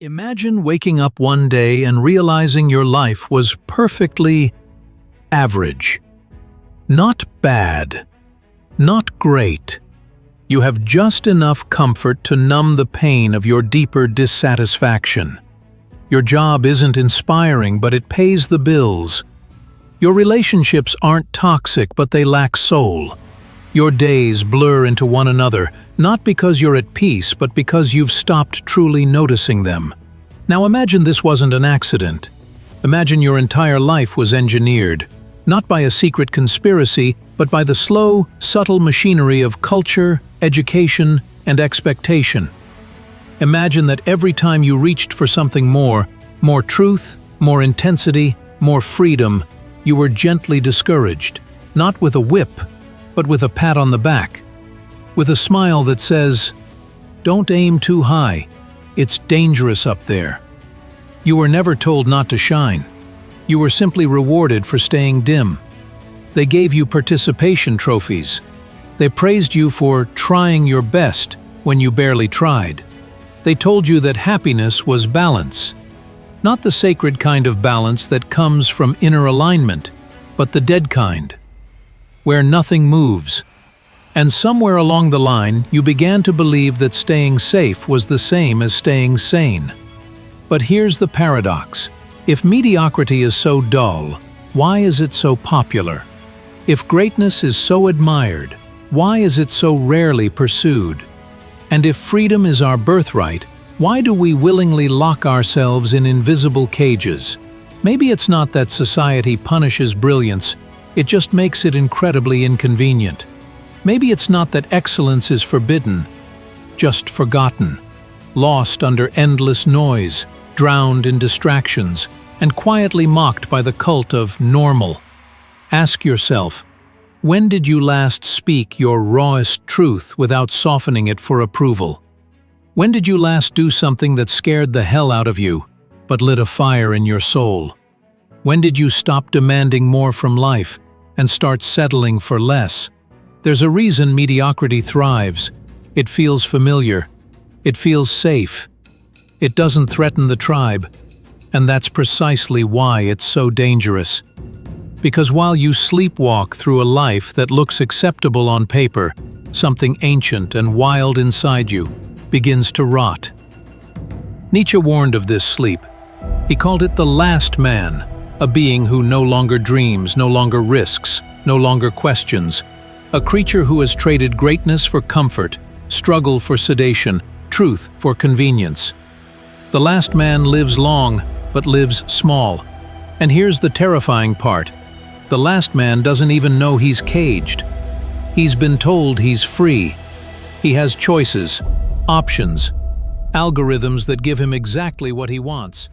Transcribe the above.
Imagine waking up one day and realizing your life was perfectly average. Not bad. Not great. You have just enough comfort to numb the pain of your deeper dissatisfaction. Your job isn't inspiring, but it pays the bills. Your relationships aren't toxic, but they lack soul. Your days blur into one another, not because you're at peace, but because you've stopped truly noticing them. Now imagine this wasn't an accident. Imagine your entire life was engineered, not by a secret conspiracy, but by the slow, subtle machinery of culture, education, and expectation. Imagine that every time you reached for something more truth, more intensity, more freedom, you were gently discouraged, not with a whip, but with a pat on the back, with a smile that says, "Don't aim too high, it's dangerous up there." You were never told not to shine. You were simply rewarded for staying dim. They gave you participation trophies. They praised you for trying your best when you barely tried. They told you that happiness was balance. Not the sacred kind of balance that comes from inner alignment, but the dead kind, where nothing moves. And somewhere along the line, you began to believe that staying safe was the same as staying sane. But here's the paradox. If mediocrity is so dull, why is it so popular? If greatness is so admired, why is it so rarely pursued? And if freedom is our birthright, why do we willingly lock ourselves in invisible cages? Maybe it's not that society punishes brilliance, it just makes it incredibly inconvenient. Maybe it's not that excellence is forbidden, just forgotten, lost under endless noise, drowned in distractions, and quietly mocked by the cult of normal. Ask yourself, when did you last speak your rawest truth without softening it for approval? When did you last do something that scared the hell out of you, but lit a fire in your soul? When did you stop demanding more from life and start settling for less? There's a reason mediocrity thrives. It feels familiar. It feels safe. It doesn't threaten the tribe. And that's precisely why it's so dangerous. Because while you sleepwalk through a life that looks acceptable on paper, something ancient and wild inside you begins to rot. Nietzsche warned of this sleep. He called it the last man, a being who no longer dreams, no longer risks, no longer questions, a creature who has traded greatness for comfort, struggle for sedation, truth for convenience. The last man lives long, but lives small. And here's the terrifying part. The last man doesn't even know he's caged. He's been told he's free. He has choices, options, algorithms that give him exactly what he wants.